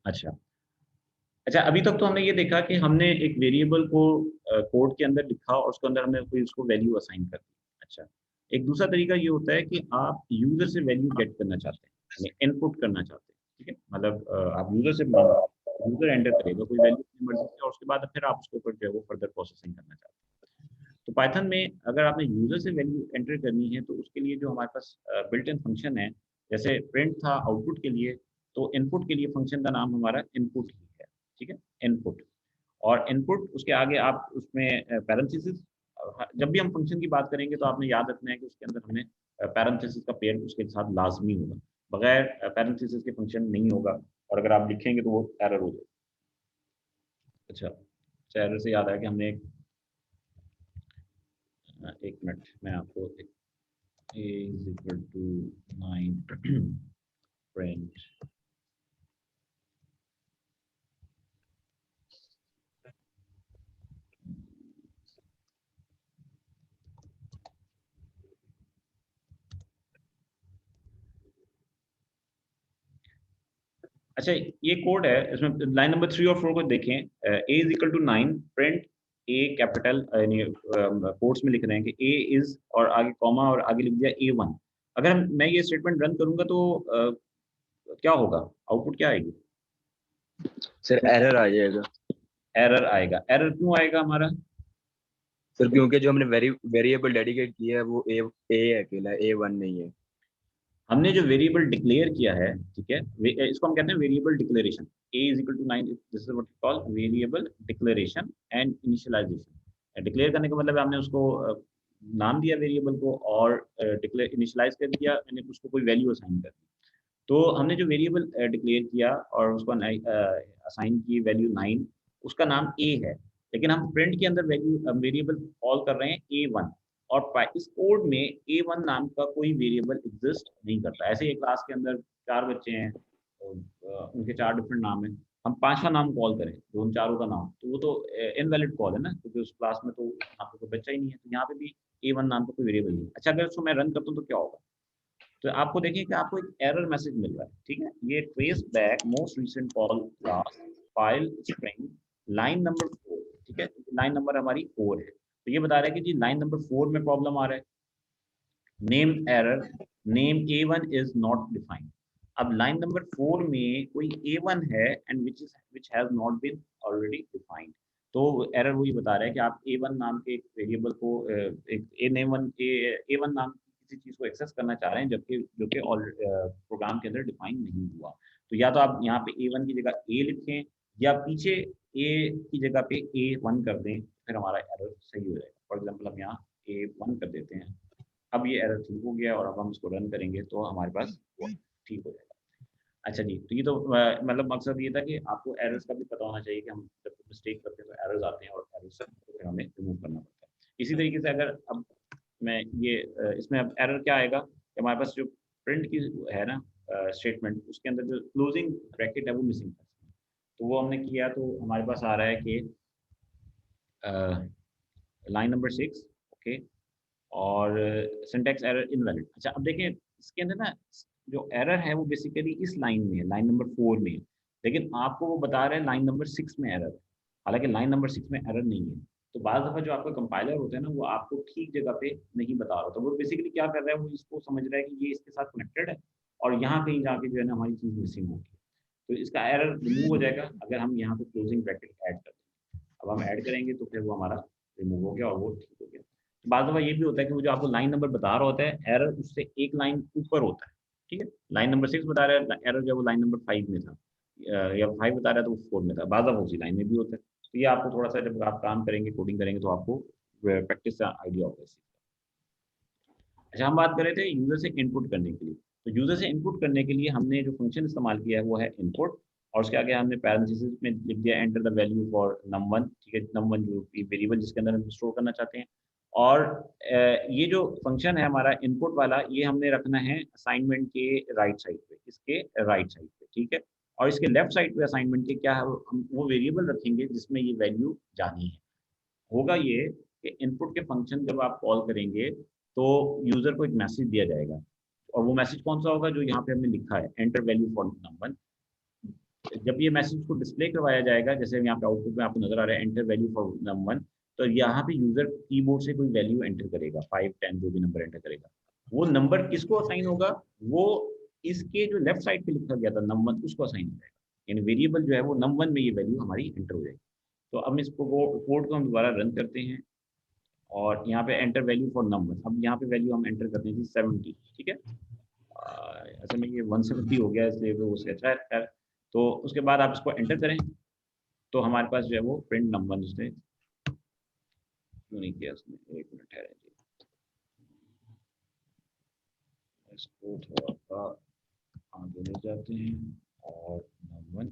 अच्छा अच्छा, अभी तक तो हमने ये देखा कि हमने एक वेरिएबल को कोड के अंदर लिखा और उसके अंदर हमने कोई उसको वैल्यू असाइन कर दी। अच्छा, एक दूसरा तरीका ये होता है कि आप यूज़र से वैल्यू गेट करना चाहते हैं, यानी इनपुट करना चाहते हैं, ठीक है? मतलब आप यूज़र से यूज़र एंटर करेगा कोई वैल्यू अपनी मर्ज़ी से और उसके बाद फिर आप उसके ऊपर जो है वो फर्दर प्रोसेसिंग करना चाहते हैं। तो पाइथन में अगर आपने यूज़र से वैल्यू एंटर करनी है तो उसके लिए जो हमारे पास बिल्ट इन फंक्शन है, जैसे प्रिंट था आउटपुट के लिए, तो इनपुट के लिए फंक्शन का नाम हमारा इनपुट ही है, ठीक है? इनपुट और इनपुट उसके आगे आप उसमें पैरेंथेसिस जब भी हम फंक्शन की बात करेंगे तो आपने याद रखना है कि उसके अंदर हमें पैरेंथेसिस का पेयर उसके साथ लाज़मी होगा। बगैर पैरेंथेसिस के फंक्शन नहीं होगा और अगर आप लिखेंगे तो वो एरर हो जाएगा। अच्छा, अच्छा एरर से याद आया कि हमने एक मिनट मैं आपको a is equal to 9 print अच्छा ये कोड है इसमें लाइन नंबर 3 और 4 को देखें a is equal to 9 print a capital यानी कोट्स में लिख रहे हैं कि a इज और आगे कॉमा और आगे लिख दिया a1 अगर मैं ये स्टेटमेंट रन करूंगा तो क्या होगा आउटपुट क्या आएगी सर एरर आ जाएगा। एरर आएगा एरर क्यों आएगा हमारा सर क्योंकि जो हमने वेरिएबल डेडिकेट किया है वो ए अकेला A1 नहीं है। हमने जो वेरिएबल डिक्लेयर किया है ठीक है इसको हम कहते हैं variable declaration a is equal to 9 this is what we call variable declaration and initialisation declare करने का मतलब है हमने उसको नाम दिया वेरिएबल को और डिक्लेयर इनिशियलाइज कर दिया यानी उसको कोई वैल्यू असाइन कर दी तो हमने जो वेरिएबल डिक्लेयर किया और उसको असाइन की वैल्यू 9 उसका नाम a है लेकिन हम प्रिंट के अंदर वैल्यू वेरिएबल कॉल कर रहे हैं a1 और इस कोड में a1 नाम का कोई वेरिएबल एग्जिस्ट नहीं करता ऐसे ही क्लास के अंदर 4 बच्चे हैं तो, उनके 4 डिफरेंट नाम हैं हम पांचवा नाम कॉल करें जो उन चारों का नाम तो वो तो इनवैलिड कॉल है ना क्योंकि उस क्लास में तो यहाँ पे कोई बच्चा ही नहीं है तो यहाँ पे भी a1 नाम का कोई वेरिएबल नहीं है अच्छा अगर उसको मैं रन करता हूँ तो क्या होगा तो आपको देखिए कि आपको एक एरर मैसेज मिल रहा है ठीक है ये trace back most recent call class file string line number 4 ठीक है लाइन नंबर हमारी 4 है तो ये बता रहा है कि जी लाइन नंबर 4 में प्रॉब्लम आ रहा है name error name a1 is not defined अब लाइन नंबर 4 में कोई a1 है and which has not been already defined तो एरर वही बता रहा है कि आप a1 नाम के एक वेरिएबल को एक a1 नाम की किसी चीज को एक्सेस करना चाह रहे हैं जबकि जो कि प्रोग्राम के अंदर डिफाइन नहीं हुआ तो या तो आप यहाँ पे a1 की जगह a लिखें या पीछे a की जगह पे a1 कर दें फिर हमारा एरर सही हो जाएगा फॉर एग्जाम्पल हम यहाँ a1 कर देते हैं अब ये एरर ठीक हो गया और अब हम इसको रन करेंगे तो हमारे पास वो ठीक हो जाएगा अच्छा जी तो ये तो मतलब मकसद ये था कि आपको एरर्स का भी पता होना चाहिए कि हम जब मिस्टेक करते हैं तो एरर्स आते हैं और एरर्स को फिर हमें रिमूव करना पड़ता है इसी तरीके से अगर अब मैं ये इसमें अब एरर क्या आएगा कि हमारे पास जो प्रिंट की है ना स्टेटमेंट उसके अंदर जो क्लोजिंग ब्रैकेट है वो मिसिंग है तो वो हमने किया तो हमारे पास आ रहा है कि लाइन नंबर 6 ओके और सिंटैक्स एरर इनवैलिड अच्छा अब देखें इसके अंदर ना जो एरर है वो बेसिकली इस लाइन में है लाइन नंबर 4 में है लेकिन आपको वो बता रहा है लाइन नंबर 6 में एरर है हालांकि लाइन नंबर 6 में एरर नहीं है तो बाज़ दफ़ा जो आपका कंपाइलर होता है ना वो आपको ठीक जगह पे नहीं बता रहा तो वो बेसिकली क्या कर रहा है वो इसको समझ रहा है कि ये इसके साथ कनेक्टेड है और यहाँ कहीं जाके जो है ना हमारी चीज़ मिसिंग होगी तो इसका एरर रिमूव हो जाएगा अगर हम यहाँ पे क्लोजिंग ब्रैकेट ऐड कर दें अब हम ऐड करेंगे तो फिर वो हमारा रिमूव हो गया और वो ठीक हो गया तो बाद में ये भी होता है कि वो जो आपको लाइन नंबर बता रहा होता है एरर उससे एक लाइन ऊपर होता है ठीक है लाइन नंबर 6 बता रहा है एरर जो वो लाइन नंबर 5 में था या 5 बता रहा है तो वो 4 में था बाद में उसी लाइन में भी होता है तो ये आपको थोड़ा सा जब आप काम करेंगे कोडिंग करेंगे तो आपको प्रैक्टिस का आइडिया होगा इससे अच्छा हम बात कर रहे थे यूजर से इनपुट करने के लिए तो यूजर से इनपुट करने के लिए हमने जो फंक्शन इस्तेमाल किया है वो है इनपुट और उसके आगे हमने पैरेंथेसिस में लिख दिया enter the value for num1 ठीक है num1 जो वेरिएबल जिसके अंदर हम स्टोर करना चाहते हैं और ये जो फंक्शन है हमारा इनपुट वाला ये हमने रखना है असाइनमेंट के राइट साइड पे इसके राइट साइड पे ठीक है और इसके लेफ्ट साइड पे असाइनमेंट के क्या है हम वो वेरिएबल रखेंगे जिसमें ये वैल्यू जानी है होगा ये कि इनपुट के फंक्शन जब आप कॉल करेंगे तो यूजर को एक मैसेज दिया जाएगा और वो मैसेज कौन सा होगा जो यहाँ पे हमने लिखा है एंटर वैल्यू फॉर नंबर जब ये मैसेज को डिस्प्ले करवाया जाएगा, जैसे यहाँ पे आउटपुट में आपको नजर आ रहा है एंटर वैल्यू फॉर नम1, तो यहाँ पे यूजर कीबोर्ड से कोई वैल्यू एंटर करेगा, 5 10 जो भी नंबर एंटर करेगा। वो नंबर किसको असाइन होगा, वो इसके जो लेफ्ट साइड पे लिखा गया था नम1 उसको असाइन हो जाएगा, यानी वेरिएबल जो है वो नम1 में ये वैल्यू हमारी एंटर हो जाएगी। तो अब इसको कोड को हम दोबारा रन करते हैं और यहाँ पे एंटर वैल्यू फॉर नंबर, अब यहाँ पे वैल्यू हम एंटर करते हैं 70, ठीक है। ऐसे में ये 170 हो गया, इसलिए वो उससे अच्छा है। तो उसके बाद आप इसको एंटर करें तो हमारे पास जो है वो प्रिंट नंबर उसने क्यों नहीं किया, उसने 1 मिनट ठहरे जी, इसको थोड़ा सा आगे ले जाते हैं और नंबर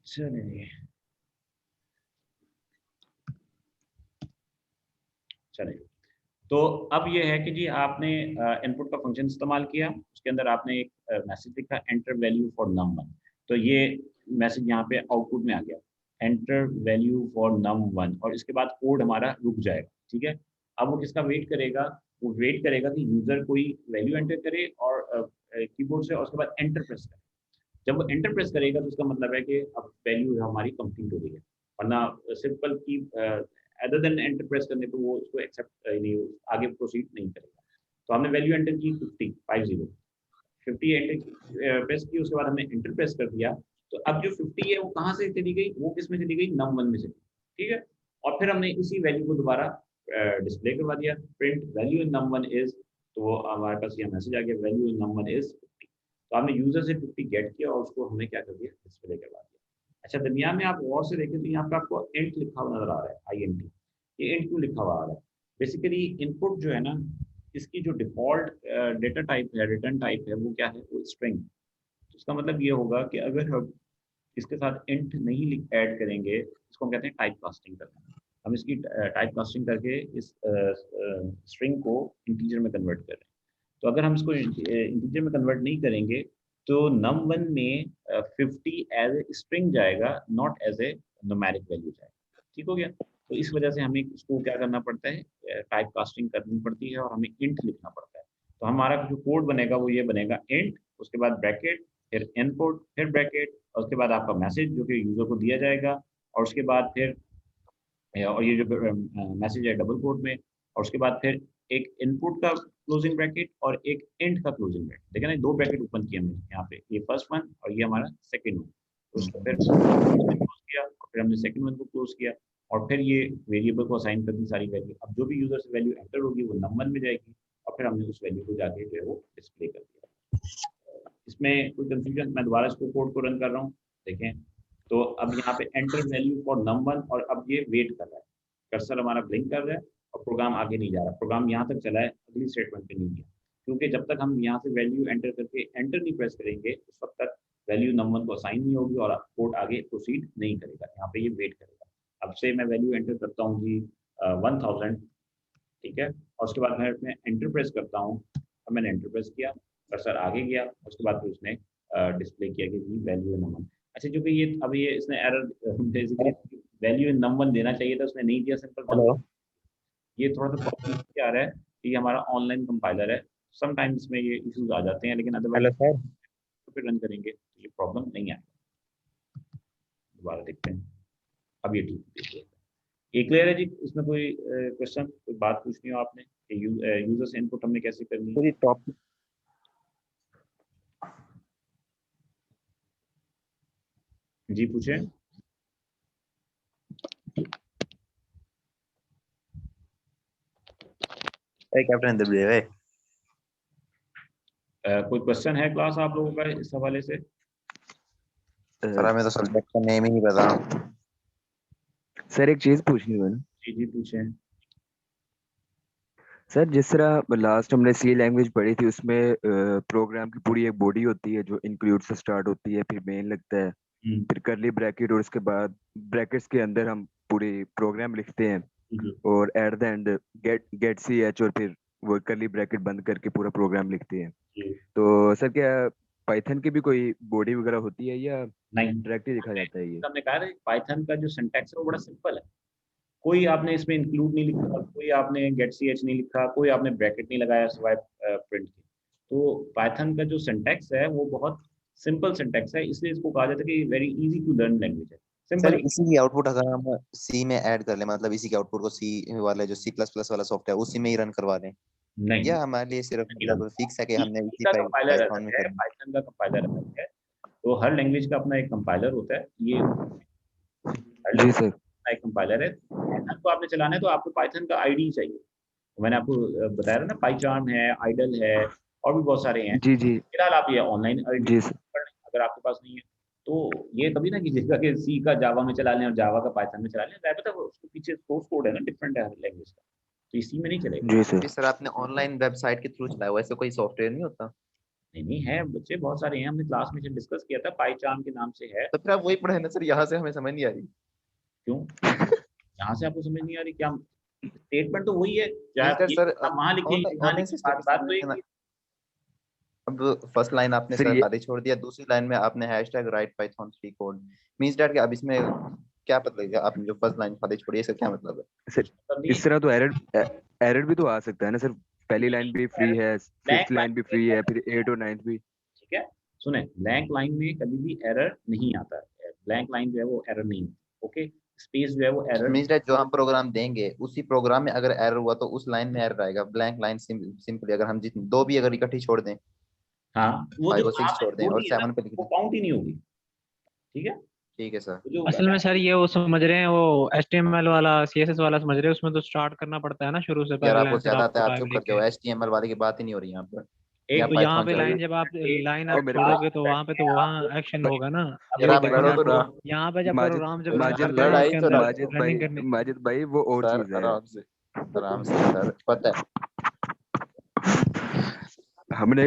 चलिए चलिए। तो अब ये है कि जी आपने इनपुट का फंक्शन इस्तेमाल किया, उसके अंदर आपने एक मैसेज लिखा एंटर वैल्यू फॉर नम1, तो ये मैसेज यहाँ पे आउटपुट में आ गया एंटर वैल्यू फॉर नम1, और इसके बाद कोड हमारा रुक जाएगा, ठीक है। अब वो किसका वेट करेगा, वो वेट करेगा कि यूजर कोई वैल्यू एंटर करे और कीबोर्ड से, और उसके बाद एंटर प्रेस करे। जब वो एंटर प्रेस करेगा तो उसका मतलब है कि अब वैल्यू हमारी कंप्लीट हो गई है, वरना सिंपल की अदर देन एंटर प्रेस करने पे वो उसको एक्सेप्ट नहीं, आगे प्रोसीड नहीं करेगा। तो हमने वैल्यू एंटर की 50 एंटर प्रेस की, उसके बाद हमने एंटर प्रेस कर दिया। तो अब जो 50 है वो कहाँ से चली गई, वो किस में चली गई, नम1 में से, ठीक है। और फिर हमने इसी वैल्यू को दोबारा डिस्प्ले करवा दिया, प्रिंट वैल्यू इन नम1 इज, तो वो हमारे पास ये मैसेज आ गया वैल्यू इन नम1 इज 50। तो हमने यूजर से 50 गेट किया और उसको हमने क्या कर दिया, डिस्प्ले करवा दिया। अच्छा, दरमियान में आप गौर से देखें तो यहाँ पे आपको इंट लिखा हुआ नजर आ रहा है, INT। ये इंट क्यों लिखा हुआ आ रहा है, बेसिकली इनपुट जो है ना, इसकी जो डिफॉल्ट डेटा टाइप है, रिटर्न टाइप है, वो क्या है, वो स्ट्रिंग। तो इसका मतलब ये होगा कि अगर हम इसके साथ इंट नहीं ऐड करेंगे, इसको हम कहते हैं टाइप कास्टिंग करना। हम इसकी टाइप कास्टिंग करके इस स्ट्रिंग को इंटीजर में कन्वर्ट कर रहे हैं। तो अगर हम इसको इंटीजर में कन्वर्ट नहीं करेंगे तो num1 में 50 एज ए स्ट्रिंग जाएगा, not as a numeric value जाएगा, ठीक हो गया। तो इस वजह से हमें इसको क्या करना पड़ता है, टाइप कास्टिंग करनी पड़ती है और हमें इंट लिखना पड़ता है। तो हमारा जो कोड बनेगा वो ये बनेगा इंट, उसके बाद ब्रैकेट, फिर इनपुट, फिर ब्रैकेट, और उसके बाद आपका मैसेज जो कि यूजर को दिया जाएगा, और उसके बाद फिर और ये जो मैसेज है डबल कोट में, और उसके बाद फिर एक इनपुट का क्लोजिंग ब्रैकेट और एक एंड का क्लोजिंग ब्रैकेट। देखा ना, 2 ब्रैकेट ओपन किए हमने यहाँ पे, ये फर्स्ट वन और ये हमारा सेकंड वन। उसको फिर क्लोज किया और फिर हमने सेकंड वन को क्लोज किया, और फिर ये वेरिएबल को असाइन कर दी सारी वैल्यू। अब जो भी यूजर से वैल्यू एंटर होगी वो नंबर में जाएगी, और फिर हमने उस वैल्यू को जाके जो है वो डिस्प्ले कर दिया। इसमें कोई कंफ्यूजन, मैं दोबारा इसको कोड को रन कर रहा हूँ, देखें। तो अब यहाँ पे एंटर वैल्यू फॉर नम1, और अब ये वेट कर रहा है, कर्सर हमारा ब्लिंक कर रहा है और प्रोग्राम आगे नहीं जा रहा। प्रोग्राम यहाँ तक चला है, अगली स्टेटमेंट पे नहीं गया, क्योंकि जब तक हम यहाँ से वैल्यू एंटर करके एंटर नहीं प्रेस करेंगे उस वक्त तक वैल्यू नंबर को असाइन नहीं होगी और कोड आगे प्रोसीड नहीं करेगा, यहाँ पे ये वेट करेगा। अब से मैं वैल्यू एंटर करता हूँ जी 1000, ठीक है, और उसके बाद मैं एंटर प्रेस करता हूँ। अब मैंने एंटर प्रेस किया, कर्सर आगे गया, उसके बाद फिर उसने डिस्प्ले किया कि जी वैल्यू नंबर। अच्छा, जो कि ये अब ये इसने error basically value in number देना चाहिए था, उसने नहीं दिया, सिंपल वन। हेलो ये थोड़ा सा प्रॉब्लम क्या आ रहा है कि ये हमारा ऑनलाइन कंपाइलर है, समटाइम्स में ये इश्यूज आ जाते हैं, लेकिन अदरवाइज हेलो सर। तो फिर रन करेंगे तो ये प्रॉब्लम नहीं आएगी। दोबारा देखते हैं, अब ये ठीक देखिए, ये क्लियर है जी। इसमें कोई क्वेश्चन, कोई बात पूछनी हो आपने, यूजर से इनपुट हमने कैसे करनी है। पूरी टॉपिक जी पूछे। कैप्टन दबे हुए। कोई क्वेश्चन है क्लास आप लोगों का इस हवाले से। सर हमें तो सब्जेक्ट का नेम ही नहीं पता। सर एक चीज पूछनी है मैंने। जी जी पूछे। सर जिस तरह लास्ट हमने सी लैंग्वेज पढ़ी थी उसमें प्रोग्राम की पूरी एक बॉडी होती है जो इंक्लूड से स्टार्ट होती है, फिर मेन लगता है, फिर करली ब्रैकेट, और उसके बाद ब्रैकेट्स के अंदर हम पूरी प्रोग्राम लिखते हैं, जी और at the end get C H और फिर वो करली ब्रैकेट बंद करके पूरा प्रोग्राम लिखते हैं। जी। तो सर क्या पाइथन की भी कोई बॉडी वगैरह होती है या नहीं, डायरेक्ट ही लिखा जाता है ये? हमने कहा था पाइथन का जो सिंटैक्स है वो बड़ा सिंपल है। कोई आपने इसमें इंक्लूड नहीं लिखा, कोई आपने गेट ch नहीं लिखा, कोई आपने ब्रैकेट नहीं लगाया सिवाय प्रिंट के। तो पाइथन का जो सिंटैक्स है वो बहुत सिंपल सिंटैक्स है, इसलिए इसको कहा जाता है कि very easy to learn language है। Sir simple. इसी की आउटपुट अगर हम सी में ऐड कर लें, मतलब इसी के आउटपुट को सी वाले जो C++ वाला सॉफ्टवेयर उसी में ही रन करवा लें, नहीं, या हमारे लिए सिर्फ नहीं मतलब फिक्स है कि हमने C इसी का कंपाइलर पाइथन अलग में है, करना? पाइथन का कंपाइलर अलग है। तो हर लैंग्वेज का अपना एक कंपाइलर होता है। ये हर जी लैंग्वेज सर। का एक कंपाइलर है। पाइथन को आपने चलाना है तो आपको पाइथन का आईडी चाहिए। तो मैंने आपको बताया था ना, पाइचार्म है, आइडल है, और भी बहुत सारे हैं। जी जी। फिलहाल आप ये ऑनलाइन आईडी जी सर। पढ़ लें, अगर आपके पास नहीं है तो ये कभी ना कीजिएगा कि सी का जावा में चला लें और जावा का पाइथन में चला लें। पता है उसके पीछे सोर्स कोड है ना, डिफरेंट है हर लैंग्वेज का, तो इसी में नहीं चलेगा। जी सर। जी सर, आपने ऑनलाइन वेबसाइट के थ्रू चलाया, वैसे कोई सॉफ्टवेयर नहीं होता? नहीं नहीं है, बच्चे बहुत सारे हैं, हमने क्लास में डिस्कस किया था, पाइचार्म के नाम से है। तो फिर आप वही पढ़े ना सर, यहाँ से हमें समझ नहीं आ रही। क्यों यहाँ से आपको समझ नहीं आ रही क्या? स्टेटमेंट तो वही है, चाहे आप मिस्टर ये सर, आप वहाँ लिखें ऑनलाइन यहाँ ऑनलाइन लिखें, सिस्टम बात तो एक समझना। ही है। अब फर्स्ट लाइन आपने सर सर ये खाली छोड़ दिया, दूसरी लाइन में आपने hashtag right Python 3 code means that कि अब इसमें क्या पता लगेगा? आपने जो फर्स्ट लाइन खाली छोड़ी है, इसका क्या मतलब है? सर कुछ मतलब नहीं है। इस तरह तो एरर एरर भी तो आ सकता है ना सर? पहली लाइन भी फ्री है, ब्लैंक फिफ्थ लाइन लाइन भी फ्री है, फिर 8 और 9 भी। ठीक है, सुने, ब्लैंक लाइन में कभी भी एरर नहीं आता है। ब्लैंक लाइन जो है वो एरर नहीं होती। ओके, स्पेस जो है वो एरर। मींस दैट जो हम प्रोग्राम देंगे उसी प्रोग्राम में अगर एरर हुआ तो उस लाइन में एरर आएगा। ब्लैंक लाइन सिंपली अगर हम जितनी दो भी अगर इकट्ठी छोड़ दें, हाँ, वो जो 5 और 6 आपने छोड़ दें और छोड़ी है ना 7 पे लिख वो दें, काउंट ही नहीं होगी। ठीक है, ठीक है सर। तो जो असल में सर ये वो समझ रहे हैं, वो HTML वाला CSS वाला समझ रहे हैं, उसमें तो स्टार्ट करना पड़ता है ना शुरू से, यार पहले आपको लाइन फिर ज्यादा आता आपको है, आप टाइप चुप लिख कर के। जाओ। HTML वाले की बात ही नहीं हो रही यहाँ पर। एक यहाँ तो यहाँ पाइथन पे चल रही लाइन है। जब आप लाइन ओ आप मेरे छोड़ोगे तो वहां पे तो आपको वहाँ एक्शन भाई, होगा ना। यार ये आप भाई लड़ो यहाँ तो पे ना। यहाँ पे जब माजिद प्रोग्राम जब रन माजिद करते हैं भाई ना लड़ाई उसके तो अंदर ना। रनिंग करने। माजिद भाई वो और सर चीज है। आराम से सर, पता है। हमने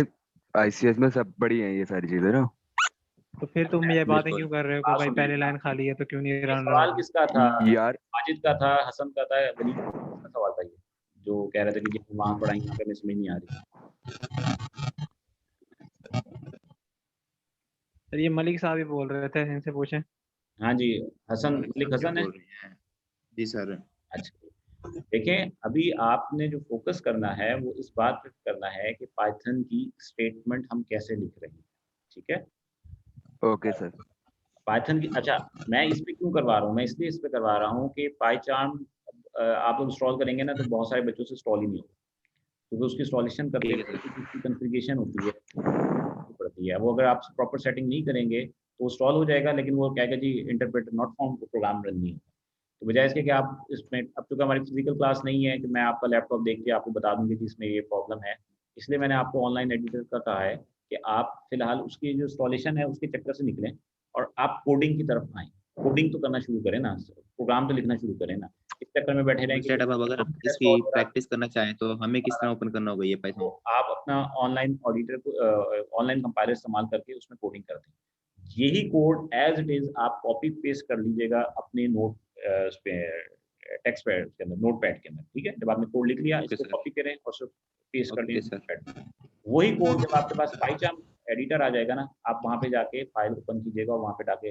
ICS में सब पढ़ी है ये सारी चीजें ना। तो फिर तुम ये बातें बिल्कुल। क्यों कर रहे हो कि बात भाई सुनिए, पहले लाइन खाली है तो क्यों नहीं ये रन रहा सवाल होगा? किसका था? यार माजिद का था, हसन का था, वलीद का सवाल था ये, जो कह रहे थे कि जी वहाँ पढ़ाई यहाँ पे हमें समझ नहीं आ रही। सर ये मलिक साहब ही बोल रहे थे, इनसे पूछें। हाँ जी, हसन, मलिक मलिक साहब जी हसन है। बोल रही हैं। जी सर। अच्छा, देखें, अभी आपने जो फोकस करना है वो इस बात पे करना है कि पाइथन की स्टेटमेंट हम कैसे लिख रहे हैं। ठीक है, ओके सर। पाइथन की, अच्छा, मैं इस पे क्यों करवा रहा हूँ? मैं इसलिए इस पे करवा रहा हूँ कि पाइचार्म आप लोग इंस्टॉल करेंगे ना तो बहुत सारे बच्चों से इंस्टॉल ही नहीं होगा, क्योंकि उसकी इंस्टॉलेशन करते ठीक है वक्त सर। उसकी कॉन्फ़िगरेशन होती है, पड़ती है। वो अगर आप प्रॉपर सेटिंग नहीं करेंगे तो इंस्टॉल हो जाएगा, लेकिन वो कहेगा जी interpreter not found, program run नहीं होगा। तो बजाय इसके कि आप इसमें, अब चूँकि हमारी फिजिकल क्लास नहीं है कि मैं आपका लैपटॉप देख के आपको बता दूँगी कि इसमें ये प्रॉब्लम है, इसलिए मैंने आपको ऑनलाइन एडिटर का कहा है कि आप फिलहाल उसकी जो इंस्टॉलेशन है उसके चक्कर से निकलें और आप कोडिंग की तरफ आएँ। कोडिंग तो करना शुरू करें ना, प्रोग्राम तो लिखना शुरू करें ना। इस चक्कर में बैठे रहें मींस कि दैट अब अगर हम इसकी इंस्टॉल हो रहा प्रैक्टिस करना चाहें तो हमें किस तरह ओपन करना होगा ये तो पाइथन? आप अपना ऑनलाइन ऑडिटर को ऑनलाइन कंपाइलर इस्तेमाल करके उसमें कोडिंग करते हैं। यही कोड एज़ इट इज़ आप कॉपी पेस्ट कर लीजिएगा अपने नोट उस पे टेक्स्ट पैड के अंदर, नोटपैड के अंदर, ठीक है? जब आपने कोड लिख लिया, ओके इसको सर। कॉपी करें और उसको पेस्ट कर दें ओके सर। नोटपैड में। वही कोड जब आपके पास पाइचार्म एडिटर आ जाएगा ना, आप वहाँ पे जाके फाइल ओपन कीजिएगा और वहाँ पे जाके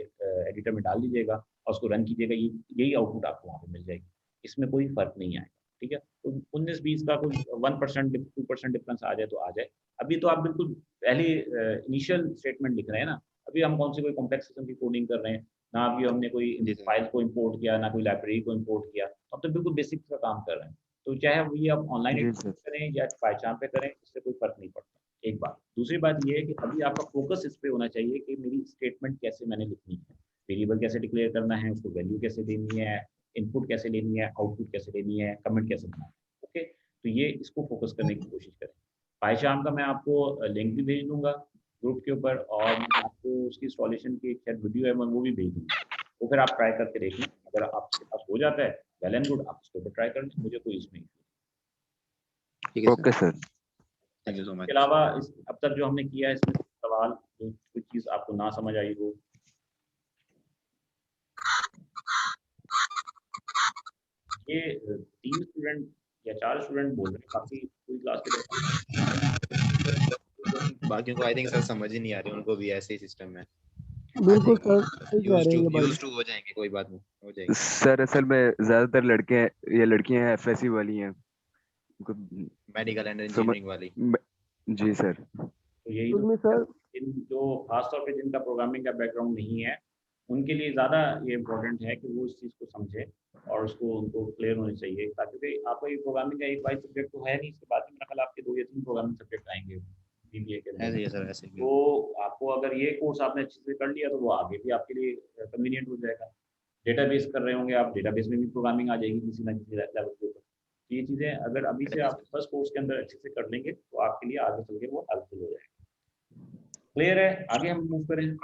एडिटर में डाल दीजिएगा और उसको रन कीजिएगा, यही आउटपुट आपको वहाँ पे मिल जाएगी। इसमें कोई फ़र्क नहीं आएगा, ठीक है? तो 19-20 का कोई 1% 2% डिफरेंस आ जाए तो आ जाए। अभी तो आप बिल्कुल पहले इनिशियल स्टेटमेंट लिख रहे हैं ना, अभी हम कौन सी कोई कॉम्प्लेक्स किस्म की कोडिंग कर रहे हैं, ना अभी हमने कोई जी सर। फाइल को इम्पोर्ट किया, ना कोई लाइब्रेरी को इम्पोर्ट किया, अब तो बिल्कुल बेसिक का काम कर रहे हैं। तो चाहे वो ये आप ऑनलाइन जी सर। करें या पाइचार्म पे करें, इससे कोई फ़र्क नहीं पड़ता, एक बात। दूसरी बात ये है कि अभी आपका फ़ोकस इस पे होना चाहिए कि मेरी स्टेटमेंट कैसे मैंने लिखनी है, वेरिएबल कैसे डिक्लेयर करना है, उसको वैल्यू कैसे देनी है, इनपुट कैसे लेनी है, आउटपुट कैसे लेनी है, कमेंट कैसे बनाना है, ओके? तो ये इसको फ़ोकस करने की कोशिश करें। पाइचार्म का मैं आपको लिंक भी भेज दूँगा ग्रुप के ऊपर, और मैं आपको उसकी इंस्टॉलेशन की एक शायद वीडियो है, मैं वो भी भेज दूँगा। तो फिर आप ट्राई करके देख लें, अगर आपके पास हो जाता है, वेल एंड गुड, आप उसके ऊपर ट्राई कर लें, मुझे कोई इसमें इश्यू ठीक है okay sir. Sir. Thank you so नहीं। इसके मच। अलावा इस अब तक जो हमने किया है इसमें सवाल, जो कोई चीज़ आपको ना समझ आई हो? ये 3 स्टूडेंट या 4 स्टूडेंट बोल रहे हैं, बाकी पूरी क्लास के लोग बाकियों को आई थिंक सर समझ ही नहीं आ रही, उनको भी ऐसे ही सिस्टम है। बिल्कुल सर सही कह रहे हैं ये भाई। यूज्ड टू हो जाएंगे, कोई बात नहीं, हो जाएगी। सर असल में ज्यादातर लड़के हैं या लड़कियां हैं एफएससी वाली हैं, उनको मेडिकल एंड समझ इंजीनियरिंग वाली। जी सर। तो यही उसमें सर इन जो खासतौर पे जिनका प्रोग्रामिंग का बैकग्राउंड नहीं है उनके लिए ज़्यादा ये इम्पोर्टेंट है कि वो इस चीज़ को समझे और उसको उनको क्लियर होनी चाहिए, ताकि आपका ये प्रोग्रामिंग का एक वाइज सब्जेक्ट तो है नहीं, इसके बाद में मेरा ख्याल आपके 2 या 3 प्रोग्रामिंग सब्जेक्ट आएंगे बीबीए के ऐसे अंदर। ही है सर, ऐसे ही। तो आपको अगर ये कोर्स आपने अच्छे से कर लिया तो वो आगे भी आपके लिए कन्वीनियंट हो जाएगा। डेटाबेस कर रहे होंगे आप, डेटाबेस में भी प्रोग्रामिंग आ जाएगी किसी ना किसी लेवल के ऊपर। तो ये चीज़ें अगर अभी से आप फर्स्ट कोर्स के अंदर अच्छे से कर लेंगे तो आपके लिए आगे चल के वो हेल्पफुल हो जाएगा। क्लियर है? आगे हम मूव करें।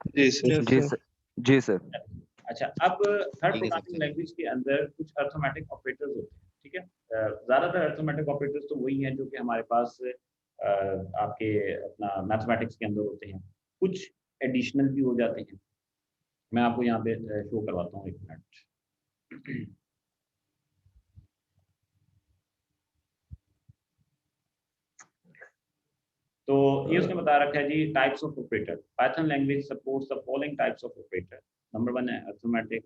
जी सर। जी सर। अच्छा, अब हर प्रोग्रामिंग लैंग्वेज के अंदर कुछ अर्थमेटिक ऑपरेटर्स होते हैं, ठीक है। ज़्यादातर अर्थमेटिक ऑपरेटर्स तो वही हैं जो कि हमारे पास आपके अपना मैथमेटिक्स के अंदर होते हैं, कुछ एडिशनल भी हो जाते हैं। मैं आपको यहाँ पे शो करवाता हूँ, 1 मिनट। तो ये उसने बता रखा है जी, types of operator. Python language supports the following types of operator. Number 1 है अर्थमेटिक,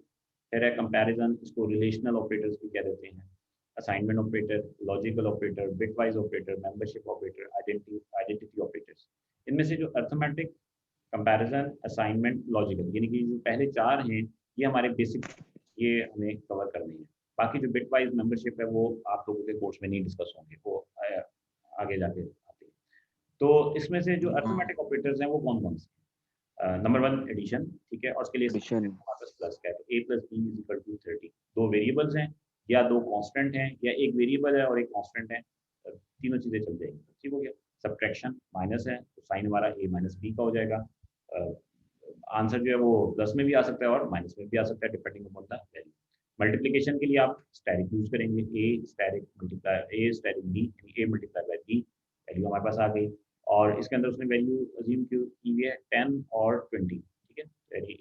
फिर है कंपैरिजन, इसको रिलेशनल ऑपरेटर्स भी कह देते हैं, assignment operator, logical operator, bitwise operator, membership operator, identity operators. इनमें से जो अर्थमेटिक, कंपैरिजन, असाइनमेंट, लॉजिकल, यानी कि जो पहले 4 हैं ये हमारे बेसिक, ये हमें कवर करनी है। बाकी जो बिटवाइज मेंबरशिप है वो आप लोगों के कोर्स में नहीं डिस्कस होंगे, वो आगे जाके आते हैं। तो इसमें से जो अर्थमेटिक ऑपरेटर्स हैं वो कौन-कौन से? नंबर 1 एडिशन, ठीक है, और उसके लिए एडिशन प्लस क्या है, a + b = 30। 2 वेरिएबल्स हैं या 2 कांस्टेंट हैं या एक वेरिएबल है और एक कांस्टेंट है, तीनों चीजें चल जाएंगी, ठीक हो गया। सब्ट्रैक्शन माइनस है तो साइन हमारा a - b का हो जाएगा। आंसर जो है वो प्लस में भी आ सकता है और माइनस में भी आ सकता है, depending upon the value. Multiplication के लिए आप स्टैटिक यूज करेंगे, a static multiply a static b, a multiply by b, value हमारे पास आ गई। और इसके अंदर उसने वैल्यू अज्यूम की हुई है 10 और 20, ठीक है।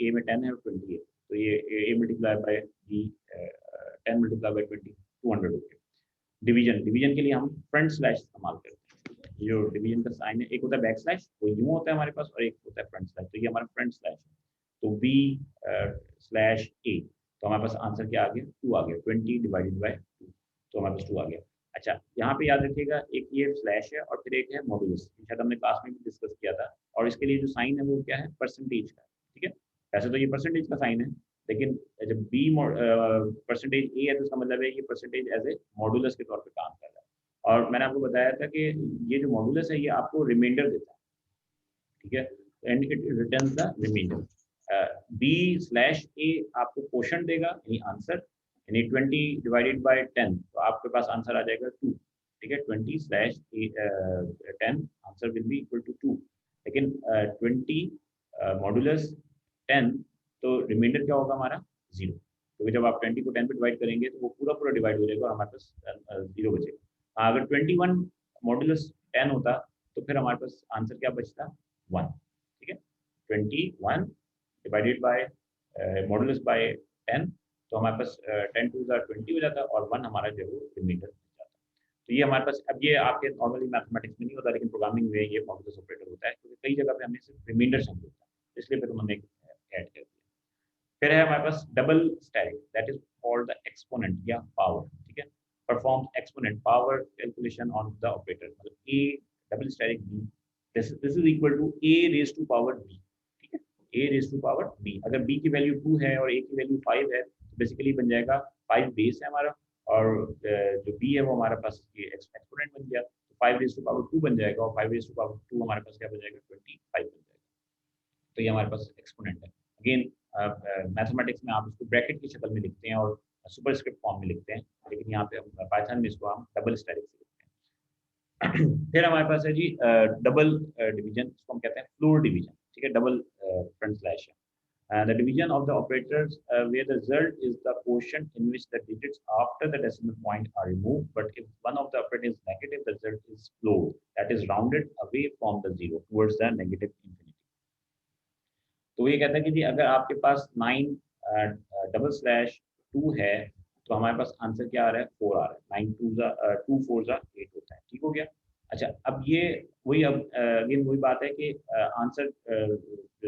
ए में 10 है और 20 है, तो ये a multiply by b 10 multiply by 20 200 हो गया। डिवीजन के लिए हम फ्रंट स्लैश इस्तेमाल करते हैं। जो डिवीजन का साइन है, एक होता है बैक स्लैश, वो यूं होता है हमारे पास, और एक होता है फ्रंट स्लैश, तो ये हमारा फ्रंट स्लैश है। तो b स्लैश a, तो हमारे पास आंसर क्या आ गया, 2 आ गया। 20 डिवाइडेड बाय 2, तो हमारे पास 2 आ गया। अच्छा, यहाँ पे याद रखिएगा एक ये स्लैश है और फिर एक है मॉड्यूलस, शायद हमने क्लास में भी डिस्कस किया था। और इसके लिए जो साइन है वो क्या है, परसेंटेज का, ठीक है। वैसे तो ये परसेंटेज का साइन है, लेकिन जब बी परसेंटेज ए है तो इसका मतलब है ये परसेंटेज एज ए मॉडुलस के तौर पे काम कर रहा है। और मैंने आपको बताया था कि ये जो मॉडुलस है ये आपको रिमाइंडर देता है, ठीक है, and it returns the remainder. B slash A आपको क्वोशंट देगा, यानी आंसर, यानी 20 डिवाइडेड बाय 10, तो आपके पास आंसर आ जाएगा 2, ठीक है। 20 slash 10 answer will be equal to 2, लेकिन 20 मॉडुलस 10, तो रिमाइंडर क्या होगा हमारा 0, क्योंकि जब आप 20 को 10 पे डिवाइड करेंगे तो वो पूरा डिवाइड हो जाएगा और हमारे पास 0 बचेगा। अगर 21 मॉडुलस 10 होता तो फिर हमारे पास आंसर क्या बचता, 1, ठीक है। 21 डिवाइडेड बाय मॉडुलस बाय 10, तो हमारे पास 10 2 20 हो जाता और 1 हमारा जो है वो रिमाइंडर बच जाता। तो ये हमारे पास, अब ये आपके नॉर्मली मैथमेटिक्स में नहीं होता, लेकिन प्रोग्रामिंग में ये मॉडुलस ऑपरेटर होता है, क्योंकि कई जगह पे हमने सिर्फ रिमाइंडर समझ होता है, इसलिए फिर उन्होंने ऐड कर दिया। फिर है हमारे पास double static, that is called the exponent या पावर, ठीक है। Perform exponent power calculation on the operator, मतलब a double static b, this is equal to a raise to power b, ठीक है। a raise to power b, अगर b की value 2 है और a की वैल्यू 5 है तो बेसिकली बन जाएगा 5 बेस है हमारा, और जो b है वो हमारे पास ये एक्सपोनेंट बन गया, तो 5 रेज़ टू पावर 2 बन जाएगा, और 5 रेज़ टू पावर 2 हमारे पास क्या बन जाएगा, 25 बन जाएगा। तो ये हमारे पास एक्सपोनेंट है। अगेन मैथमेटिक्स में आप इसको ब्रैकेट की शक्ल में लिखते हैं और सुपरस्क्रिप्ट फॉर्म में लिखते हैं, लेकिन यहाँ पे हम पाइथन में इसको हम डबल स्टैटिक से लिखते हैं। फिर हमारे पास है जी डबल डिवीजन, इसको हम कहते हैं फ्लोर डिवीजन, ठीक है। डबल फ्रंट स्लैश है। The division of the operators where the result is the quotient in which the digits after the decimal point are removed, but if one of the operators is negative, the result is floored, that is rounded away from the zero towards the negative infinity. तो ये कहता है कि जी अगर आपके पास 9 double slash 2 है तो हमारे पास आंसर क्या आ रहा है, 4 आ रहा है। 9 2 4 8 होता है, ठीक हो गया। अच्छा, अब ये वही, अब अगेन वही बात है कि आंसर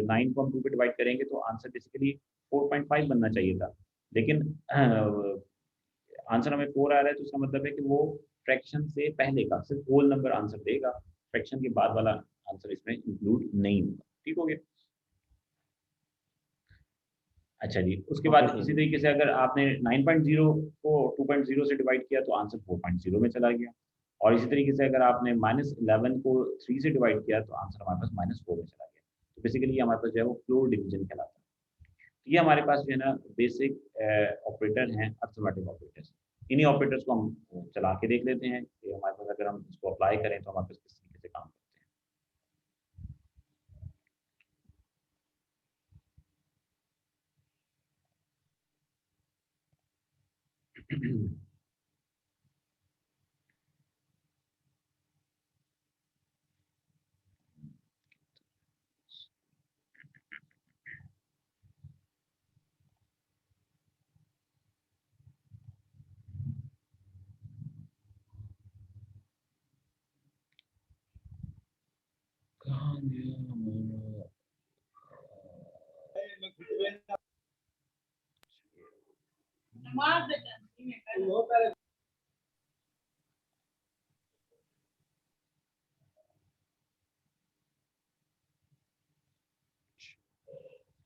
9 को हम 2 पे डिवाइड करेंगे तो आंसर बेसिकली 4.5 बनना चाहिए था, लेकिन आंसर हमें 4 आ रहा है, तो इसका मतलब है कि वो फ्रैक्शन से पहले का सिर्फ होल नंबर आंसर देगा, फ्रैक्शन के बाद वाला आंसर इसमें इंक्लूड नहीं होगा, ठीक हो गया। अच्छा जी, उसके बाद इसी तरीके से अगर आपने 9.0 को 2.0 से डिवाइड किया तो आंसर 4.0 में चला गया, और इसी तरीके से अगर आपने -11 को 3 से डिवाइड किया तो आंसर हमारे पास -4 में चला गया। तो बेसिकली ये हमारे पास जो है वो फ्लोर डिवीजन कहलाता है। तो ये हमारे पास जो है ना बेसिक ऑपरेटर हैं, अर्थमेटिक ऑपरेटर्स। इन्हीं ऑपरेटर्स को हम चला के देख लेते हैं कि हमारे पास अगर हम इसको अप्लाई करें तो हमारे पास किस तरीके से काम करते हैं। कहाँ गया हमारा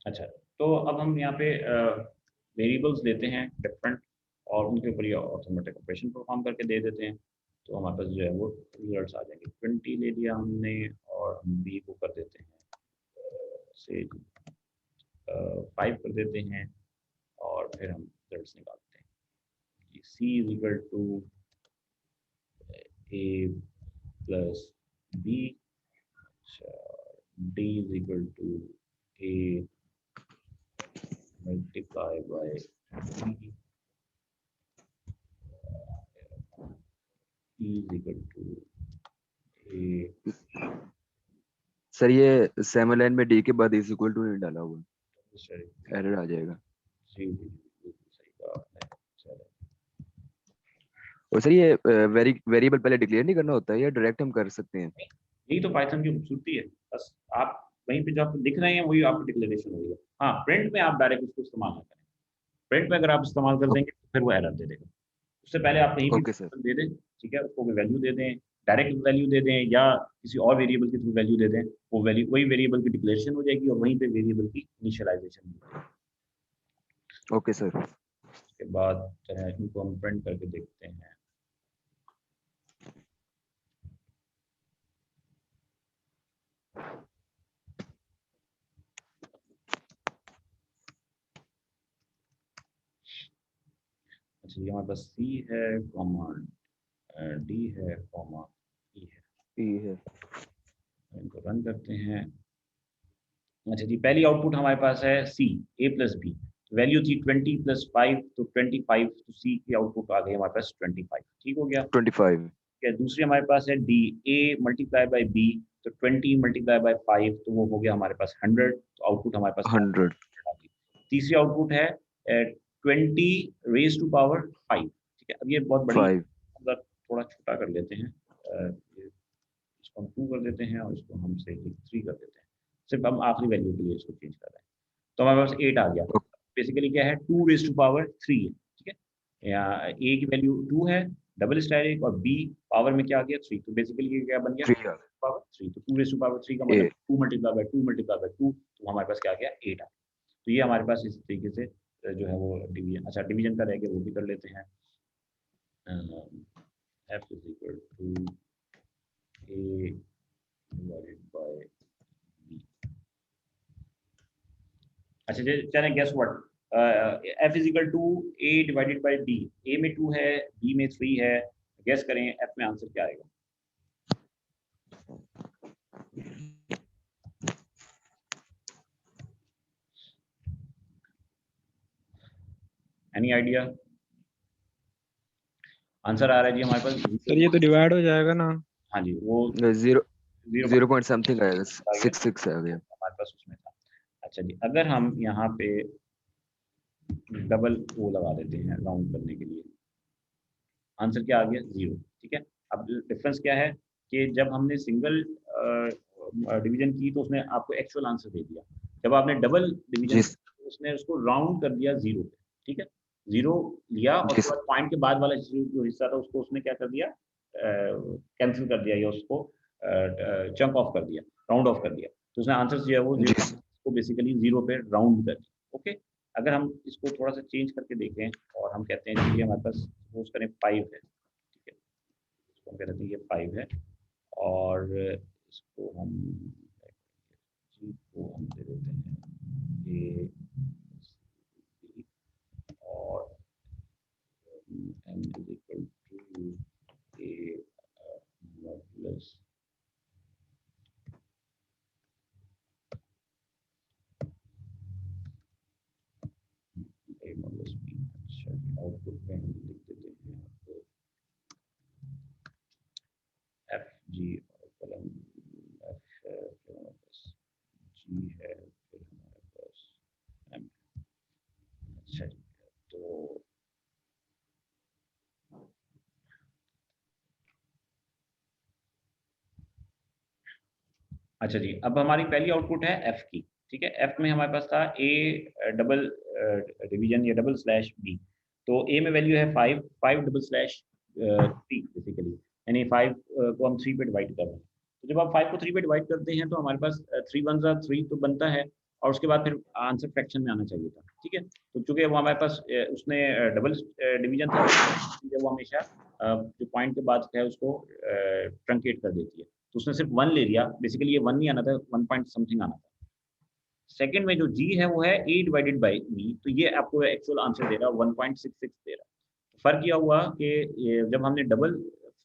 अच्छा, तो अब हम यहाँ पे वेरिएबल्स लेते हैं डिफरेंट, और उनके ऊपर ये ऑटोमेटिक ऑपरेशन परफॉर्म करके दे देते हैं, तो हमारे पास जो है वो रिजल्ट्स आ जाएंगे। 20 ले लिया हमने और हम बी को कर देते हैं से 5 कर देते हैं, और फिर हम रिजल्ट्स निकालते हैं। C is equal to A plus B, D is equal to A multiply by b, e is equal to a। Sir ये सेम लाइन में डी के बाद इज इक्वल टू नहीं डाला हुआ, एरर आ जाएगा। जी जी सही कहा आपने। चलो, और सर ये वेरिएबल पहले डिक्लेयर नहीं करना होता है या डायरेक्ट हम कर सकते हैं? यही तो पाइथन की खूबसूरती है, बस आप वहीं पे जो आपको दिख रहे हैं वही आपकी डिक्लेरेशन होगी। हाँ, प्रिंट में आप डायरेक्ट उसको इस्तेमाल ना करें, प्रिंट में अगर आप इस्तेमाल कर देंगे तो फिर वो एरर दे देगा। उससे पहले आप कहीं भी ओके सर। दे दें, ठीक है, उसको कोई वैल्यू दे दें, डायरेक्ट वैल्यू दे दें या किसी और वेरिएबल के थ्रू वैल्यू दे दें, वो वैल्यू वही वेरिएबल की डिक्लेरेशन हो जाएगी और वहीं पे वेरिएबल की इनिशियलाइजेशन हो जाएगी। Okay sir. उसके बाद इनको हम प्रिंट करके देखते हैं। अच्छा, ये हमारे पास सी है, कॉमा डी है, कॉमा ई है। इनको रन करते हैं। अच्छा जी, पहली आउटपुट हमारे पास है सी, ए प्लस बी, वैल्यू थी 20 + 5, तो 25, तो सी की आउटपुट आ गई हमारे पास 25, ठीक हो गया। 25। क्या दूसरी हमारे पास है D, A multiply by B, तो 20 × 5, तो वो हो गया हमारे पास 100, तो आउटपुट हमारे पास 100। तीसरी आउटपुट है 20 raised to power 5, ठीक है। अब ये बहुत बड़ी, 5। मतलब थोड़ा छोटा कर लेते हैं, इसको हम 2 कर देते हैं और इसको हम से 3 कर देते हैं, सिर्फ हम आखिरी वैल्यू के लिए इसको चेंज कर रहे हैं। तो हमारे पास 8 आ गया। बेसिकली क्या है, 2 raised to power 3 है, ठीक है। यहाँ ए की वैल्यू 2 है, डबल स्टैटिक, और बी पावर में क्या आ गया 3, तो बेसिकली ये क्या बन गया 3 पावर 3, तो 2 raised to power 3 का मतलब 2 × 2 × 2, तो हमारे पास क्या आ गया 8 आ गया। तो ये हमारे पास इस तरीके से जो है वो डिवीजन, अच्छा डिवीजन का रह गया, वो भी कर लेते हैं। f is equal to a divided by b। अच्छा चलें, guess what, f is equal to a divided by b, a में 2 है, b में 3 है, गेस करें f में आंसर क्या आएगा। Any idea? आंसर आ रहा है जी हमारे पास सर ये तो डिवाइड हो जाएगा ना। हाँ जी, वो 0 पॉइंट समथिंग आएगा, 6 आ गया हमारे पास उसमें था। अच्छा जी, अगर हम यहाँ पे डबल वो लगा देते हैं राउंड करने के लिए। आंसर क्या आ गया? 0। ठीक है, अब डिफरेंस क्या है कि जब हमने सिंगल डिवीजन की तो उसने आपको एक्चुअल आंसर दे दिया, जब आपने डबल डिवीजन जिस उसने उसको राउंड कर दिया 0 पे। ठीक है, 0 लिया और उसके जिस बाद पॉइंट के बाद वाला जो हिस्सा था उसको उसने क्या कर दिया, कैंसिल कर दिया या उसको चंक ऑफ कर दिया, राउंड ऑफ कर दिया। तो उसने आंसर जो है वो जिस को बेसिकली 0 पे राउंड कर दिया। ओके, अगर हम इसको थोड़ा सा चेंज करके देखें और हम कहते हैं कि हमारे पास सपोज करें 5 है। ठीक है, इसको हम कह देते हैं ये 5 है और इसको हम जी को हम दे देते हैं ए और m is equal to a modulus a modulus b। अच्छा, आउटपुट में हम लिख देते हैं आपको एफ जी और कॉलम एफ है, फिर हमारे पास जी है, फिर हमारे पास एम। अच्छा जी, तो अच्छा जी, अब हमारी पहली आउटपुट है एफ की। ठीक है, एफ में हमारे पास था ए डबल डिवीजन या डबल स्लैश बी। तो ए में वैल्यू है 5, 5 डबल स्लैश 3 बेसिकली, यानी 5 को हम 3 पे डिवाइड कर रहे हैं। तो जब आप 5 को 3 पे डिवाइड करते हैं तो हमारे पास 3 1 3 तो बनता है और उसके बाद फिर आंसर फ्रैक्शन में आना चाहिए था। ठीक है, तो चूंकि वो हमारे पास उसने डबल डिवीजन था, वो हमेशा जो पॉइंट के बाद है उसको ट्रंकेट कर देती है। तो उसने सिर्फ 1 ले लिया, बेसिकली ये 1 नहीं आना था, 1 पॉइंट समथिंग आना था। सेकंड में जो जी है वो है a डिवाइडेड बाई बी, तो ये आपको एक्चुअल आंसर दे रहा है 1.66 दे रहा है। फर्क यह हुआ कि जब हमने डबल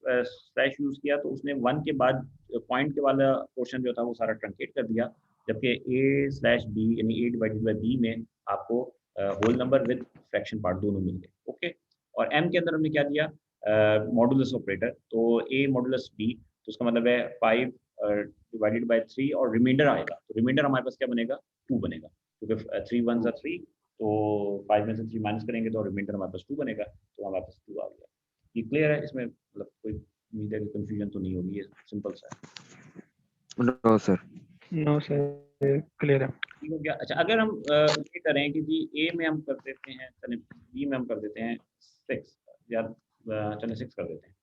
स्लैश यूज किया तो उसने 1 के बाद पॉइंट के वाला पोर्शन जो था वो सारा ट्रंकेट कर दिया, जबकि a स्लैश बी यानी a डिवाइडेड बाई बी में आपको whole number with fraction part दोनों मिल गए। ओके, और m के अंदर हमने क्या दिया, मॉडुलस ऑपरेटर, तो a मॉडुलस b, तो उसका मतलब है 5 डिवाइडेड बाय 3 और रिमाइंडर आएगा, तो रिमाइंडर हमारे पास क्या बनेगा, 2 बनेगा, क्योंकि 3 1 3, तो 5 में से 3 माइनस करेंगे तो रिमाइंडर हमारे पास 2 बनेगा, तो हमारे पास 2 आ गया। ये क्लियर है? इसमें मतलब कोई उम्मीद है कि कंफ्यूजन तो नहीं होगी, ये सिंपल सा है। No sir. No sir, clear है। ठीक हो गया। अच्छा, अगर हम ये करें कि जी ए में हम कर देते हैं, चले बी में हम कर देते हैं 6 या चले 6 कर देते हैं,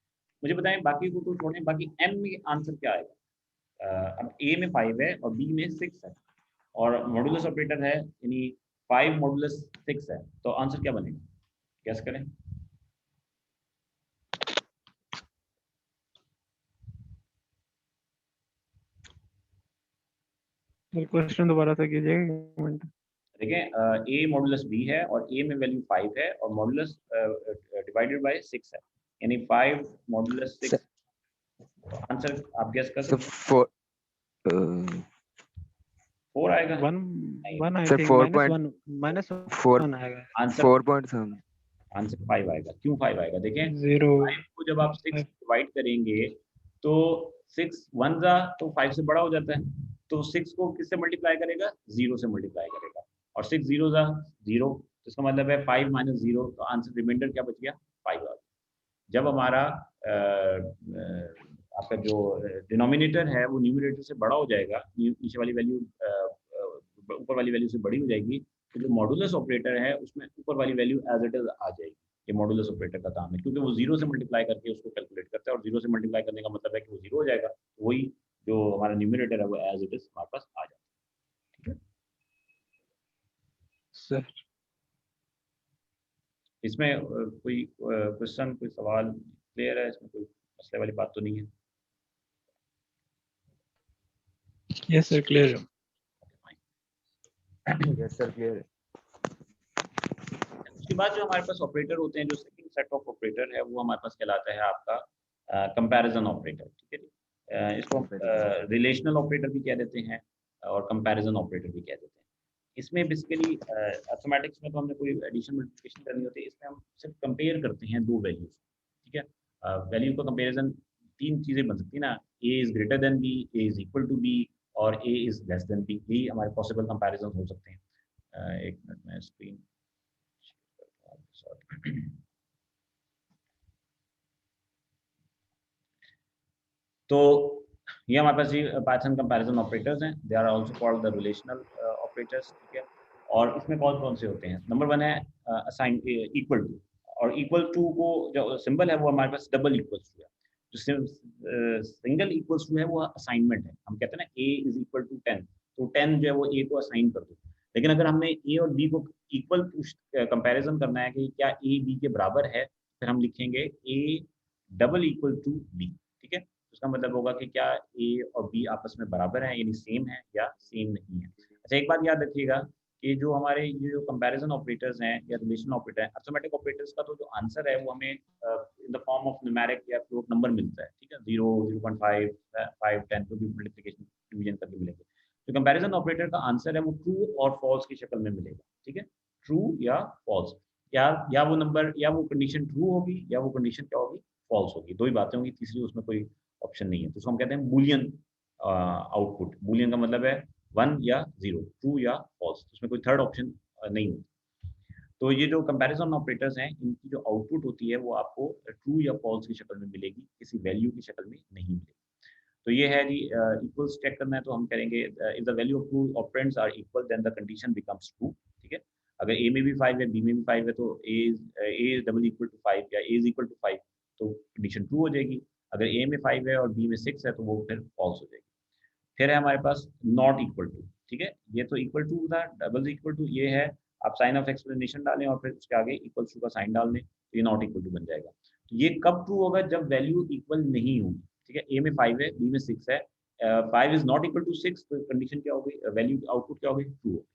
मुझे बताएं बाकी को तो छोड़ें, बाकी एम में आंसर क्या आएगा? अब ए में 5 है और बी में 6 है और मॉडुलस ऑपरेटर है, यानी 5 मॉडुलस 6 है, तो आंसर क्या बनेगा? गेस करें। क्वेश्चन दोबारा से कीजिएगा, एक मिनट। देखें, ए मॉडुलस बी है और ए में वैल्यू 5 है और मॉडुलस डिवाइडेड बाय 6 है, यानी 5 मॉडुलस 6। आंसर आप गेस कर सर सकते हैं? 4 आएगा? 1 आई सर थिंक 4 माइनस फोर 1 आएगा। आंसर 4 पॉइंट सम आंसर 5 आएगा। क्यों 5 आएगा? देखें, 0 5 को जब आप 6 डिवाइड करेंगे तो 6 1 जा तो 5 से बड़ा हो जाता है, तो 6 को किससे मल्टीप्लाई करेगा? 0 से मल्टीप्लाई करेगा, और 6 0 जा 0, तो इसका मतलब है 5 माइनस 0, तो आंसर रिमाइंडर क्या बच गया? 5 आ गया। जब हमारा आपका जो डिनोमिनेटर है वो न्यूमरेटर से बड़ा हो जाएगा, नीचे वाली वैल्यू ऊपर वाली वैल्यू से बड़ी हो जाएगी, तो जो मॉडुलस ऑपरेटर है उसमें ऊपर वाली वैल्यू एज इट इज आ जाएगी। ये मॉडुलस ऑपरेटर का काम है, क्योंकि वो 0 से मल्टीप्लाई करके उसको कैलकुलेट करता है और 0 से मल्टीप्लाई करने का मतलब है कि वो 0 हो जाएगा, वही जो हमारा न्यूमरेटर है वो एज इट इज हमारे पास आ जाता है। सर। इसमें कोई क्वेश्चन, कोई सवाल क्लियर है? इसमें कोई मसले वाली बात तो नहीं है? यस सर, क्लियर है। यस सर क्लियर है। उसके बाद जो हमारे पास ऑपरेटर होते हैं, जो सेकंड सेट ऑफ ऑपरेटर है वो हमारे पास कहलाता है आपका कंपैरिजन ऑपरेटर। ठीक है जी, इसको रिलेशनल ऑपरेटर भी कह देते हैं और कंपैरिजन ऑपरेटर भी कह देते हैं। इसमें बेसिकली अर्थमेटिक्स में तो हमने कोई एडिशन मल्टीप्लिकेशन करनी होती है, इसमें हम सिर्फ कंपेयर करते हैं दो वैल्यूज। ठीक है, वैल्यू का कंपेरिजन 3 चीज़ें बन सकती है ना, A is greater than B, A is equal to B और A is less than B, यही हमारे पॉसिबल कंपैरिजन हो सकते हैं। एक मिनट में स्क्रीन तो ये हमारे पास ये पाइथन कंपैरिजन ऑपरेटर्स हैं, they are also called the relational operators, ठीक है। और इसमें कौन कौन से होते हैं? नंबर वन है असाइन इक्वल टू, और इक्वल टू को जो सिंबल है वो हमारे पास डबल इक्वल्स टू है। जो सिंगल इक्वल्स टू है वो असाइनमेंट है, हम कहते हैं ना a इज इक्वल टू 10, तो 10 जो है वो a को असाइन कर दो। लेकिन अगर हमने a और b को इक्वल कंपैरिजन करना है कि क्या a b के बराबर है, फिर हम लिखेंगे a double equal to b, ठीक है। उसका मतलब होगा कि क्या ए और बी आपस में बराबर हैं, यानी सेम है या सेम नहीं है। अच्छा, एक बात याद रखिएगा कि जो हमारे ये जो कंपैरिजन ऑपरेटर्स हैं या रिलेशन ऑपरेटर हैं, अर्थमेटिक ऑपरेटर्स का तो जो आंसर है वो हमें in the form of numeric या फ्लोट नंबर मिलता है, ठीक है। 0, 0.5, 5, 10 को भी मल्टीप्लिकेशन डिवीजन करके मिलेंगे। जो कंपैरिजन ऑपरेटर का आंसर है वो ट्रू और फॉल्स की शक्ल में मिलेगा, ठीक है। ट्रू या फॉल्स, या वो नंबर या वो कंडीशन ट्रू होगी या वो कंडीशन क्या होगी, फॉल्स होगी। दो ही बातें होंगी, तीसरी उसमें कोई ऑप्शन नहीं है। तो उसको हम कहते हैं बूलियन आउटपुट। बूलियन का मतलब है 1 या 0, ट्रू या फॉल्स, उसमें कोई थर्ड ऑप्शन नहीं होती। तो ये जो कंपैरिजन ऑपरेटर्स हैं, इनकी जो आउटपुट होती है वो आपको ट्रू या फॉल्स की शक्ल में मिलेगी, किसी वैल्यू की शक्ल में नहीं मिलेगी। तो ये है जी, इक्वल्स चेक करना है तो हम करेंगे if the value of two operands are equal then the condition becomes true, ठीक है। अगर a में भी 5 है, b में भी 5 है, तो a is double equal to 5 या a इज इक्वल टू 5, तो कंडीशन ट्रू हो जाएगी। अगर a में 5 है और b में 6 है तो वो फिर फॉल्स हो जाएगी। फिर है हमारे पास नॉट इक्वल टू, ठीक है। ये तो इक्वल टू था, डबल इक्वल टू ये है, आप साइन ऑफ एक्सप्लेनेशन डालें और फिर उसके आगे इक्वल टू का साइन डाल दें तो ये नॉट इक्वल टू बन जाएगा। तो ये कब ट्रू होगा? जब वैल्यू इक्वल नहीं होगी, ठीक है। a में 5 है, b में 6 है, 5 इज नॉट इक्वल टू 6, तो कंडीशन क्या होगी, वैल्यू आउटपुट क्या होगी, ट्रू होगी।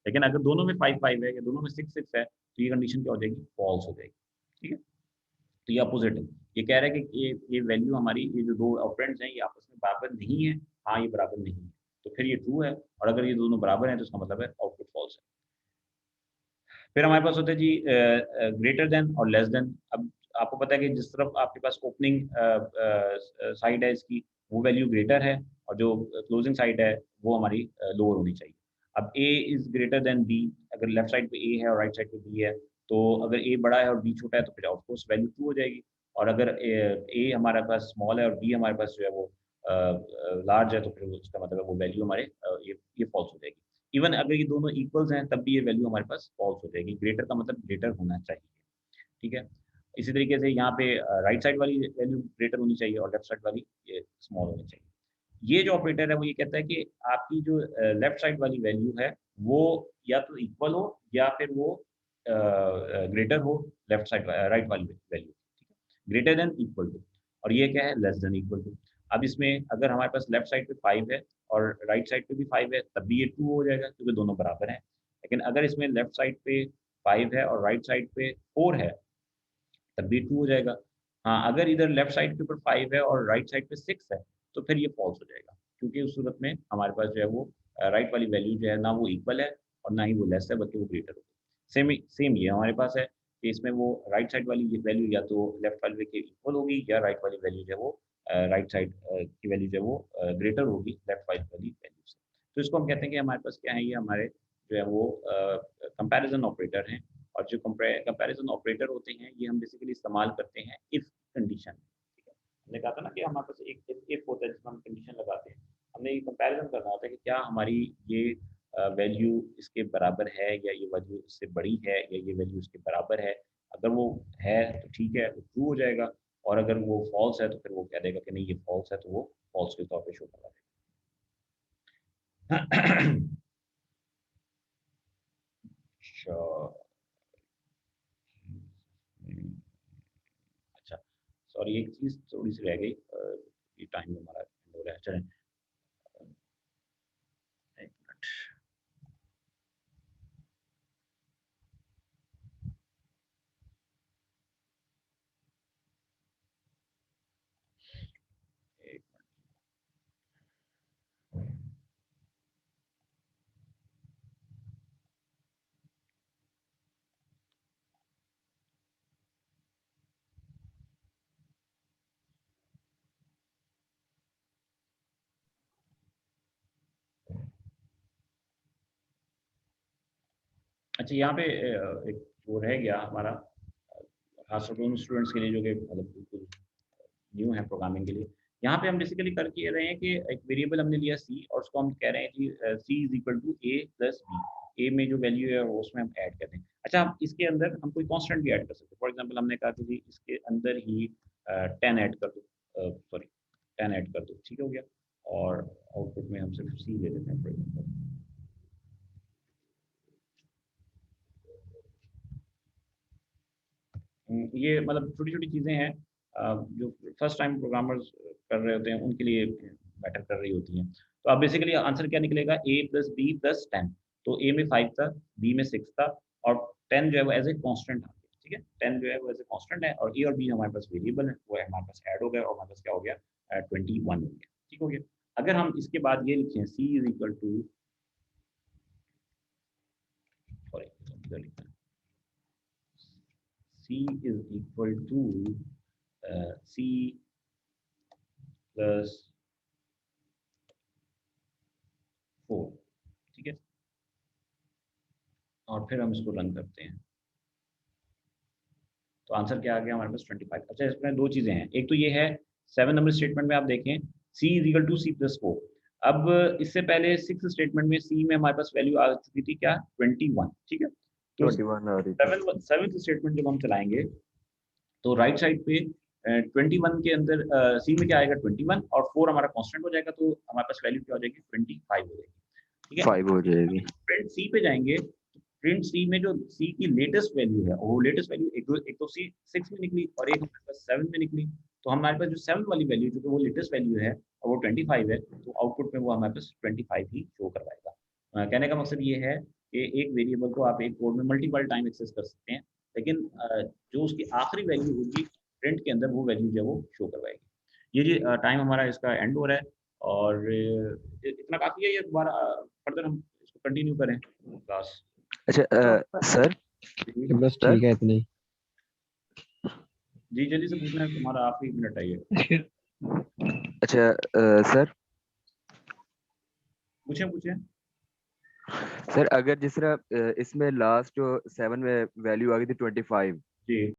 लेकिन अगर दोनों में 5 5 है या दोनों में 6 6 है तो ये कंडीशन क्या हो जाएगी, फॉल्स हो जाएगी, ठीक है। तो ये अपोजिट है, ये कह रहा है कि ये वैल्यू हमारी, ये जो दो ऑपरेंड्स हैं ये आपस में बराबर नहीं है। हाँ, ये बराबर नहीं है तो फिर ये ट्रू है, और अगर ये दोनों बराबर हैं तो इसका मतलब है आउटपुट फॉल्स है। फिर हमारे पास होता है जी ग्रेटर देन और लेस देन। अब आपको पता है कि जिस तरफ आपके पास ओपनिंग साइड है इसकी, वो वैल्यू ग्रेटर है, और जो क्लोजिंग साइड है वो हमारी लोअर होनी चाहिए। अब a is greater then b, अगर लेफ्ट साइड पे a है और राइट साइड पे b है, तो अगर a बड़ा है और b छोटा है तो फिर ऑफकोर्स वैल्यू ट्रू हो जाएगी। और अगर a हमारे पास स्मॉल है और b हमारे पास जो है वो लार्ज है, तो फिर उसका मतलब है वो वैल्यू हमारे ये फॉल्स हो जाएगी। इवन अगर ये दोनों इक्वल्स हैं तब भी ये वैल्यू हमारे पास फॉल्स हो जाएगी। ग्रेटर का मतलब ग्रेटर होना चाहिए, ठीक है। इसी तरीके से यहाँ पे राइट साइड वाली वैल्यू ग्रेटर होनी चाहिए और लेफ्ट साइड वाली ये स्मॉल होनी चाहिए। ये जो ऑपरेटर है वो ये कहता है कि आपकी जो लेफ्ट साइड वाली वैल्यू है वो या तो इक्वल हो या फिर वो ग्रेटर हो लेफ्ट साइड राइट वाली वैल्यू, ठीक है। ग्रेटर देन इक्वल टू, और ये क्या है, लेस देन इक्वल टू। अब इसमें अगर हमारे पास लेफ्ट साइड पे 5 है और राइट साइड पे भी 5 है तब भी ये ट्रू हो जाएगा क्योंकि दोनों बराबर हैं। लेकिन अगर इसमें लेफ्ट साइड पे 5 है और राइट साइड पे 4 है तब भी ट्रू हो जाएगा। हाँ, अगर इधर लेफ्ट साइड के ऊपर 5 है और राइट साइड पे 6 है तो फिर ये फॉल्स हो जाएगा, क्योंकि उस सूरत में हमारे पास जो है वो राइट वाली वैल्यू जो है ना वो इक्वल है और ना ही वो लेस है, बल्कि वो ग्रेटर होगी। सेम ये हमारे पास है कि इसमें वो राइट साइड वाली वैल्यू या तो लेफ्ट वाली के इक्वल होगी या राइट वाली वैल्यू जो है वो राइट साइड की वैल्यू जो है वो ग्रेटर होगी लेफ्ट वाली वैल्यू से। तो इसको हम कहते हैं कि हमारे पास क्या है, ये हमारे जो है वो कंपैरिजन ऑपरेटर हैं। और जो कंपैरिजन ऑपरेटर होते हैं ये हम बेसिकली इस्तेमाल करते हैं इफ कंडीशन, ठीक है। हमने कहा था ना कि हमारे पास एक इफ होता है जिसमें हम कंडीशन लगाते हैं। हमने ये कंपैरिजन करना होता है कि क्या हमारी ये वैल्यू इसके बराबर है या ये वैल्यू इससे बड़ी है या ये वैल्यू इसके बराबर है। अगर वो है तो ठीक है, वो ट्रू हो जाएगा, और अगर वो फॉल्स है तो फिर वो कह देगा कि नहीं ये फॉल्स है, तो वो फॉल्स के तौर पे शो करा देगा। अच्छा, अच्छा, सॉरी एक चीज़ थोड़ी सी रह गई, ये टाइम हमारा हो रहा है, चलें एक मिनट। एक अच्छा, यहाँ पे एक वो रह गया हमारा खास तौर पर उन स्टूडेंट्स के लिए जो कि मतलब बिल्कुल न्यू है प्रोग्रामिंग के लिए। यहाँ पे हम बेसिकली कर के रहे हैं कि एक वेरिएबल हमने लिया सी और उसको हम कह रहे हैं कि C is equal to A plus B. A में जो वैल्यू है वो उसमें हम ऐड कर दें। अच्छा, हम इसके अंदर हम कोई कांस्टेंट भी ऐड कर सकते हैं। फॉर एग्जांपल हमने कहा कि जी इसके अंदर ही 10 ऐड कर दो, सॉरी 10 ऐड कर दो, ठीक हो गया। और आउटपुट में हम सिर्फ सी ले लेते हैं फॉर एग्जांपल। ये मतलब छोटी-छोटी चीज़ें हैं जो फर्स्ट टाइम प्रोग्रामर्स कर रहे होते हैं, उनके लिए मैटर कर रही होती हैं। तो अब बेसिकली आंसर क्या निकलेगा? a plus B plus 10। तो a में 5 था, b में 6 था और 10 जो है वो एज़ ए कांस्टेंट आ गया, ठीक है? 10 जो है वो एज़ ए कांस्टेंट है और a और b हमारे पास वेरिएबल है, वो हमारे पास ऐड हो गया और हमारे पास क्या हो गया? 21 हो गया, ठीक हो गया? अगर हम इसके बाद ये लिखें c is equal to, sorry इधर लिखना है, c is equal to c plus 4, ठीक है? और फिर हम इसको रन करते हैं। तो आंसर क्या आ गया हमारे पास 25। अच्छा, इसमें 2 चीज़ें हैं। एक तो ये है 7 नंबर स्टेटमेंट में आप देखें c is equal to c plus 4। अब इससे पहले 6 स्टेटमेंट में c में हमारे पास वैल्यू आ चुकी थी क्या? 21, ठीक है? तो 21 आ रही थी। 7th स्टेटमेंट जब हम चलाएँगे तो राइट साइड पे 21 के अंदर सी में क्या आएगा? 21 और 4 हमारा कांस्टेंट हो जाएगा, तो हमारे पास वैल्यू क्या हो जाएगी? 25 हो जाएगी, ठीक है? 5 हो जाएगी। प्रिंट सी पे जाएँगे, प्रिंट सी में जो सी की लेटेस्ट वैल्यू है, वो लेटेस्ट वैल्यू एक तो सी 6 में निकली और एक हमारे पास 7 में निकली। तो हमारे पास जो 7 वाली वैल्यू क्योंकि वो लेटेस्ट वैल्यू है और वो 25 है, तो आउटपुट में वो हमारे पास 25 ही शो करवाएगा। कहने का मकसद ये है कि एक वेरिएबल को आप एक कोड में मल्टीपल टाइम एक्सेस कर सकते हैं, लेकिन जो उसकी आखिरी वैल्यू होगी प्रिंट के अंदर वो वैल्यू जो है वो शो करवाएगी। ये जी टाइम हमारा इसका एंड हो रहा है और इतना काफ़ी है। ये दोबारा फर्दर हम इसको कंटिन्यू करें क्लास। अच्छा सर बस सर ठीक है इतना ही। जी जल्दी से पूछना है, तुम्हारा आखिरी मिनट है ये। अच्छा सर पूछें। सर अगर जिस तरह इसमें लास्ट जो 7 में वैल्यू आ गई थी 25, जी